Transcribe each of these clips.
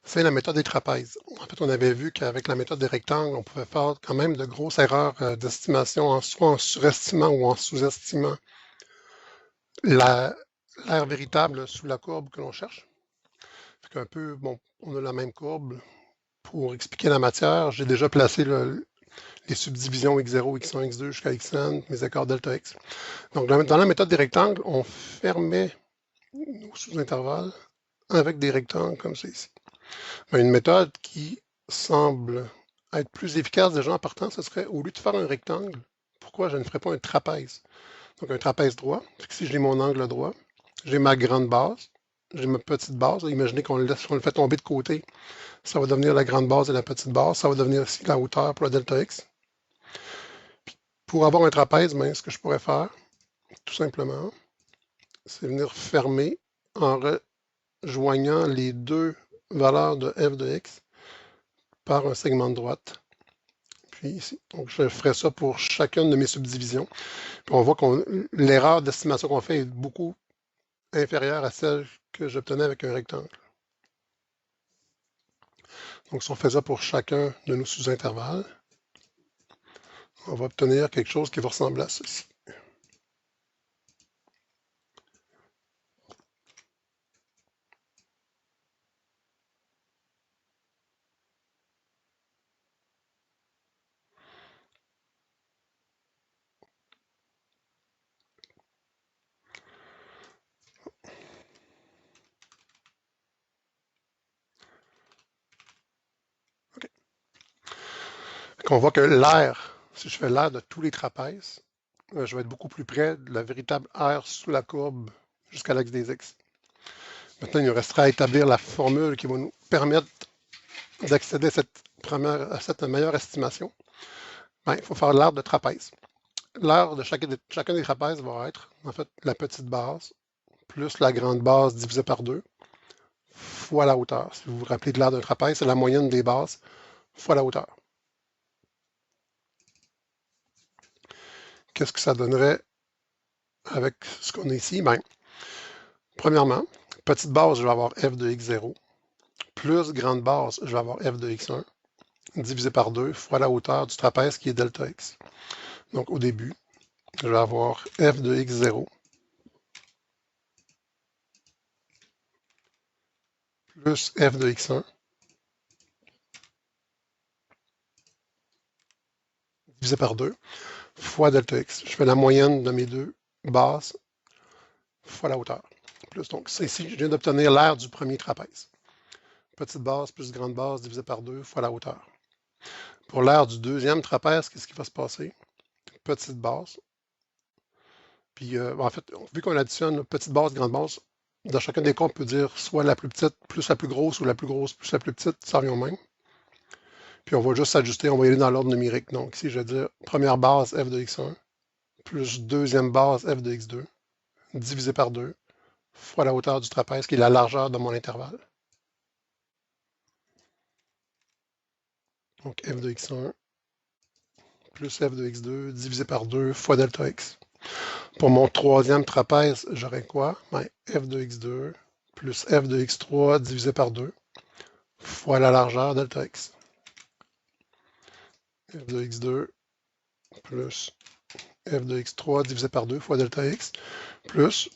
c'est la méthode des trapèzes. En fait, on avait vu qu'avec la méthode des rectangles, on pouvait faire quand même de grosses erreurs d'estimation, soit en surestimant ou en sous-estimant l'aire véritable sous la courbe que l'on cherche. Fait qu'un peu, bon, on a la même courbe. Pour expliquer la matière, j'ai déjà placé les subdivisions x0, x1, x2 jusqu'à xn, mes écarts delta x. Donc, dans la méthode des rectangles, on fermait nos sous-intervalles avec des rectangles comme ça ici. Une méthode qui semble être plus efficace déjà en partant, ce serait, au lieu de faire un rectangle, pourquoi je ne ferais pas un trapèze? Donc, un trapèze droit. Si j'ai mon angle droit, j'ai ma grande base, j'ai ma petite base. Imaginez qu'on le fait tomber de côté. Ça va devenir la grande base et la petite base. Ça va devenir ici la hauteur pour la delta x. Puis, pour avoir un trapèze, ce que je pourrais faire, tout simplement, c'est venir fermer en rejoignant les deux valeurs de f de x par un segment de droite. Puis ici. Donc, je ferai ça pour chacune de mes subdivisions. Puis on voit que l'erreur d'estimation qu'on fait est beaucoup inférieure à celle que j'obtenais avec un rectangle. Donc, si on fait ça pour chacun de nos sous-intervalles, on va obtenir quelque chose qui va ressembler à ceci. Okay. On voit que l'aire, si je fais l'aire de tous les trapèzes, je vais être beaucoup plus près de la véritable aire sous la courbe jusqu'à l'axe des x. Maintenant, il nous restera à établir la formule qui va nous permettre d'accéder à cette meilleure estimation. Il faut faire l'aire de trapèze. L'aire de chacun des trapèzes va être, en fait, la petite base plus la grande base divisée par 2 fois la hauteur. Si vous vous rappelez de l'aire d'un trapèze, c'est la moyenne des bases fois la hauteur. Qu'est-ce que ça donnerait avec ce qu'on a ici? Premièrement, petite base, je vais avoir f de x0, plus grande base, je vais avoir f de x1, divisé par 2 fois la hauteur du trapèze qui est delta x. Donc, au début, je vais avoir f de x0 plus f de x1 divisé par 2 fois delta x. Je fais la moyenne de mes deux bases fois la hauteur. Plus, donc, ici, je viens d'obtenir l'aire du premier trapèze. Petite base plus grande base divisé par 2 fois la hauteur. Pour l'aire du deuxième trapèze, qu'est-ce qui va se passer? Petite base. Puis, en fait, vu qu'on additionne petite base, grande base, dans chacun des cas, on peut dire soit la plus petite plus la plus grosse ou la plus grosse plus la plus petite, ça revient au même. Puis on va juste s'ajuster, on va y aller dans l'ordre numérique. Donc ici, je vais dire première base f de x1 plus deuxième base f de x2 divisé par 2 fois la hauteur du trapèze, qui est la largeur de mon intervalle. Donc f de x1 plus f de x2 divisé par 2 fois delta x. Pour mon troisième trapèze, j'aurai quoi? F de x2 plus f de x3 divisé par 2 fois la largeur delta x. F de x2 plus f de x3 divisé par 2 fois delta x, plus,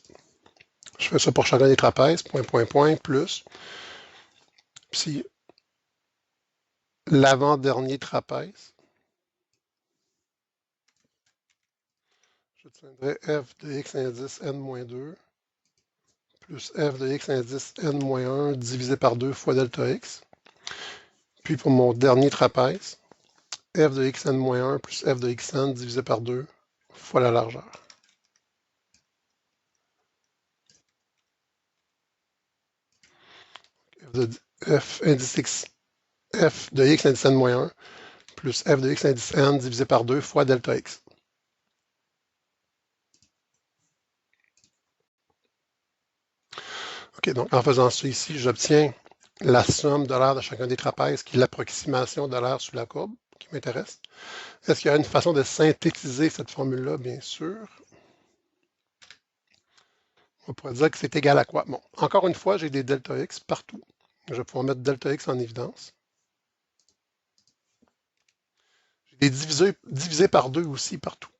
je fais ça pour chacun des trapèzes, point, point, point, plus, puis l'avant-dernier trapèze, je tiendrai f de x indice n-2 plus f de x indice n-1 divisé par 2 fois delta x. Puis pour mon dernier trapèze, f de xn-1 plus f de xn divisé par 2 fois la largeur. F indice x, f de x indice n-1 plus f de x indice n divisé par 2 fois delta x. OK, donc en faisant ça ici, j'obtiens la somme de l'aire de chacun des trapèzes, qui est l'approximation de l'aire sous la courbe, qui m'intéresse. Est-ce qu'il y a une façon de synthétiser cette formule-là? Bien sûr. On pourrait dire que c'est égal à quoi? Bon, encore une fois, j'ai des delta x partout. Je vais pouvoir mettre delta x en évidence. J'ai des divisé par 2 aussi partout.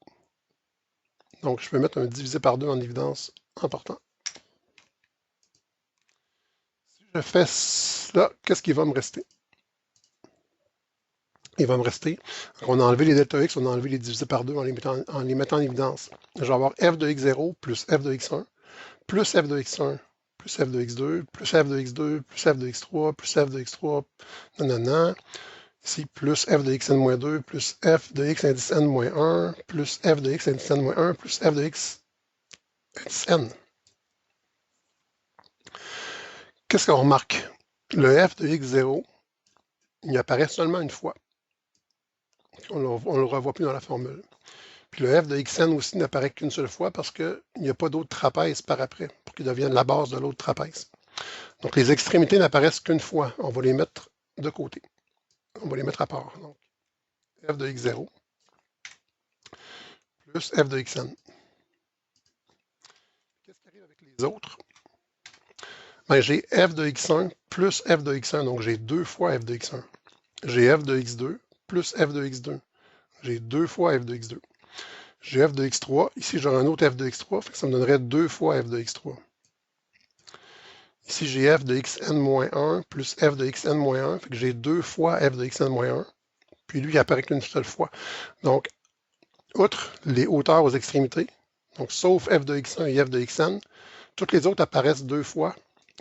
Donc, je peux mettre un divisé par 2 en évidence en partant. Si je fais cela, qu'est-ce qui va me rester? Il va me rester, on a enlevé les delta x, on a enlevé les divisés par 2 en les mettant en évidence. Je vais avoir f de x0 plus f de x1, plus f de x1, plus f de x2, plus f de x2, plus f de x3, plus f de x3, nanana. Ici, plus f de xn-2, plus f de x indice n-1, plus f de x indice n-1, plus f de x indice n. Qu'est-ce qu'on remarque? Le f de x0, il apparaît seulement une fois. On ne le revoit plus dans la formule. Puis le f de xn aussi n'apparaît qu'une seule fois parce qu'il n'y a pas d'autre trapèze par après pour qu'il devienne la base de l'autre trapèze. Donc les extrémités n'apparaissent qu'une fois. On va les mettre de côté. On va les mettre à part. Donc, f de x0 plus f de xn. Qu'est-ce qui arrive avec les autres? Ben, j'ai f de x1 plus f de x1, donc j'ai 2 fois f de x1. J'ai f de x2 plus f de x2. J'ai 2 fois f de x2. J'ai f de x3. Ici, j'aurai un autre f de x3, fait que ça me donnerait 2 fois f de x3. Ici, j'ai f de xn-1 plus f de xn-1, fait que j'ai 2 fois f de xn-1. Puis lui, il apparaît qu'une seule fois. Donc, outre les hauteurs aux extrémités, donc sauf f de x1 et f de xn, toutes les autres apparaissent 2 fois,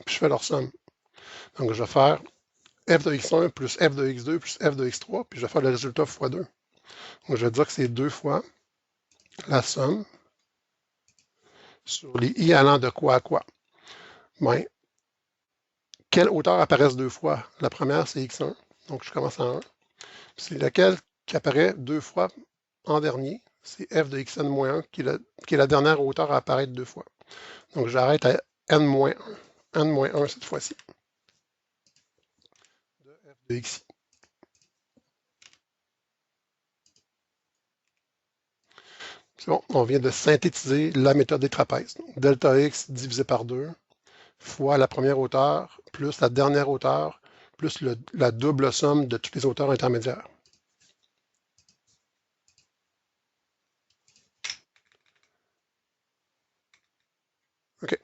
puis je fais leur somme. Donc, je vais faire f de x1 plus f de x2 plus f de x3, puis je vais faire le résultat fois 2. Donc, je vais dire que c'est 2 fois la somme sur les i allant de quoi à quoi. Ben, quelle hauteur apparaissent 2 fois? La première, c'est x1, donc je commence en 1. C'est laquelle qui apparaît 2 fois en dernier? C'est f de xn-1, qui est la dernière hauteur à apparaître 2 fois. Donc, j'arrête à n-1. n-1 cette fois-ci. De f de xi. C'est bon, on vient de synthétiser la méthode des trapèzes. Delta x divisé par 2 fois la première hauteur plus la dernière hauteur plus la double somme de toutes les hauteurs intermédiaires. OK.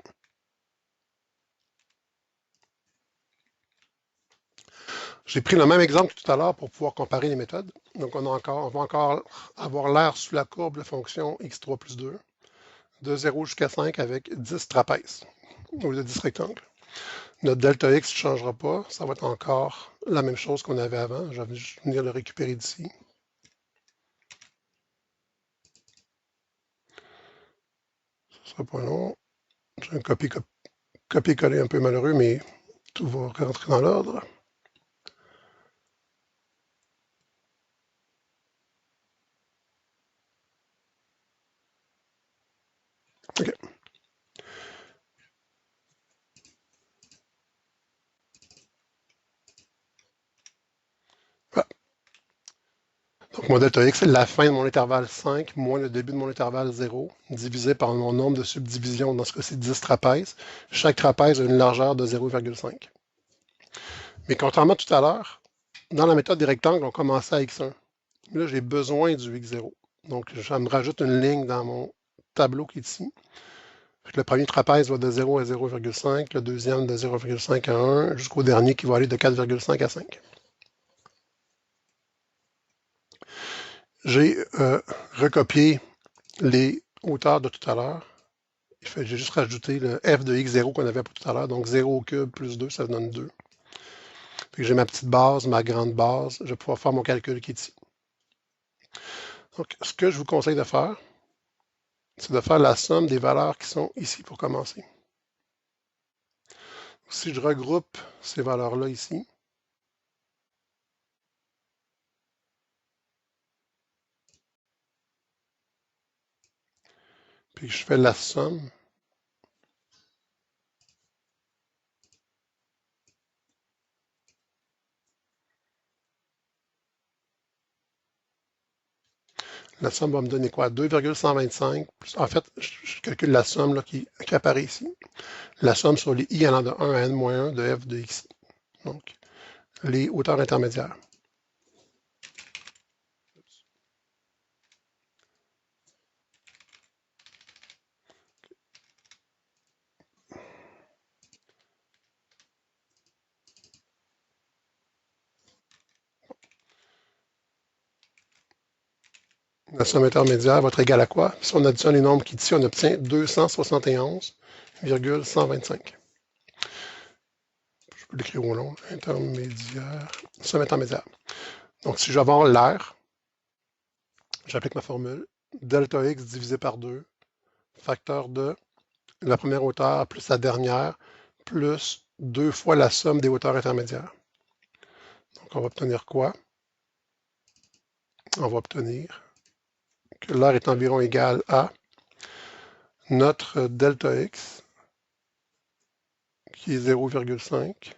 J'ai pris le même exemple que tout à l'heure pour pouvoir comparer les méthodes. Donc, on va encore avoir l'air sous la courbe de fonction x3 plus 2, de 0 jusqu'à 5 avec 10 trapèzes, au lieu de 10 rectangles. Notre delta x ne changera pas, ça va être encore la même chose qu'on avait avant. Je vais venir le récupérer d'ici. Ce sera pas long. J'ai un copier-coller un peu malheureux, mais tout va rentrer dans l'ordre. OK. Voilà. Donc, mon delta x, c'est la fin de mon intervalle 5 moins le début de mon intervalle 0, divisé par mon nombre de subdivisions, dans ce cas-ci 10 trapèzes. Chaque trapèze a une largeur de 0,5. Mais contrairement à tout à l'heure, dans la méthode des rectangles, on commençait à x1. Mais là, j'ai besoin du x0. Donc, je me rajoute une ligne dans mon tableau qui est ici. Le premier trapèze va de 0 à 0,5, le deuxième de 0,5 à 1, jusqu'au dernier qui va aller de 4,5 à 5. J'ai recopié les hauteurs de tout à l'heure. J'ai juste rajouté le f de x0 qu'on avait pour tout à l'heure. Donc 0 au cube plus 2, ça donne 2. J'ai ma petite base, ma grande base. Je vais pouvoir faire mon calcul qui est ici. Donc, ce que je vous conseille de faire, c'est de faire la somme des valeurs qui sont ici pour commencer. Si je regroupe ces valeurs-là ici, puis je fais la somme, la somme va me donner quoi? 2,125. En fait, je calcule la somme là, qui apparaît ici. La somme sur les i allant de 1 à n-1 de f de x. Donc, les hauteurs intermédiaires. La somme intermédiaire va être égale à quoi? Si on additionne les nombres qui ici, on obtient 271,125. Je peux l'écrire au long. Intermédiaire. Somme intermédiaire. Donc, si je veux avoir l'air, j'applique ma formule. Delta x divisé par 2, facteur de la première hauteur plus la dernière, plus 2 fois la somme des hauteurs intermédiaires. Donc, on va obtenir quoi? On va obtenir que l'air est environ égal à notre delta x, qui est 0,5,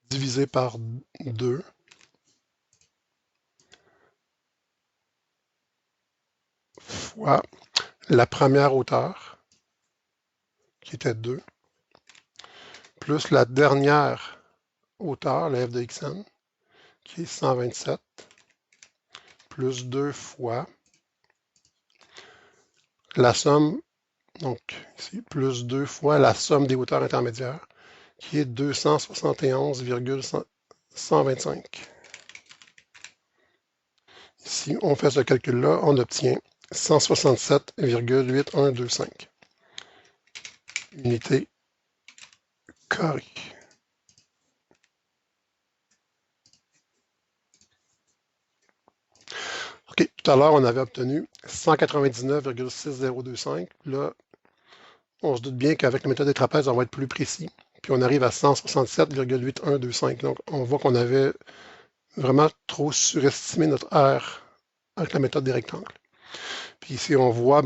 divisé par 2, fois la première hauteur, qui était 2, plus la dernière hauteur, la f de xn, qui est 127, plus 2 fois la somme, donc ici, plus 2 fois la somme des hauteurs intermédiaires, qui est 271,125. Si on fait ce calcul-là, on obtient 167,8125 unités carrées. OK, tout à l'heure, on avait obtenu 199,6025. Là, on se doute bien qu'avec la méthode des trapèzes, on va être plus précis. Puis on arrive à 167,8125. Donc, on voit qu'on avait vraiment trop surestimé notre R avec la méthode des rectangles. Puis ici, on voit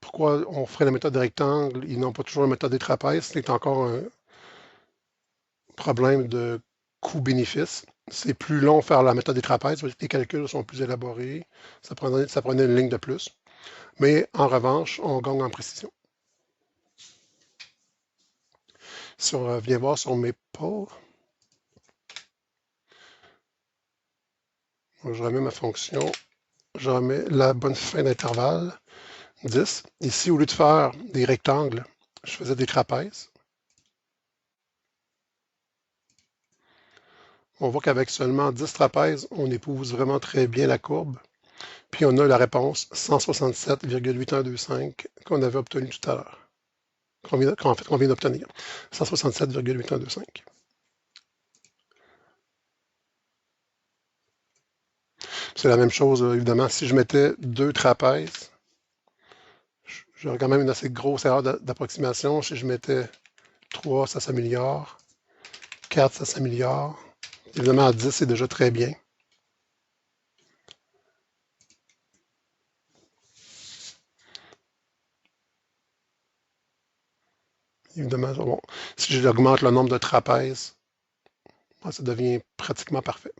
pourquoi on ferait la méthode des rectangles et non pas toujours la méthode des trapèzes. C'est encore un problème de coût-bénéfice. C'est plus long faire la méthode des trapèzes, les calculs sont plus élaborés, ça prenait une ligne de plus. Mais en revanche, on gagne en précision. Si on revient voir sur mes pôles, je remets ma fonction, je remets la bonne fin d'intervalle, 10. Ici, au lieu de faire des rectangles, je faisais des trapèzes. On voit qu'avec seulement 10 trapèzes, on épouse vraiment très bien la courbe. Puis on a la réponse 167,8125 qu'on avait obtenue tout à l'heure. Qu'on vient d'obtenir. 167,8125. C'est la même chose, évidemment, si je mettais 2 trapèzes, j'aurais quand même une assez grosse erreur d'approximation. Si je mettais 3, ça s'améliore. 4, ça s'améliore. Évidemment, à 10, c'est déjà très bien. Évidemment, bon, si j'augmente le nombre de trapèzes, ça devient pratiquement parfait.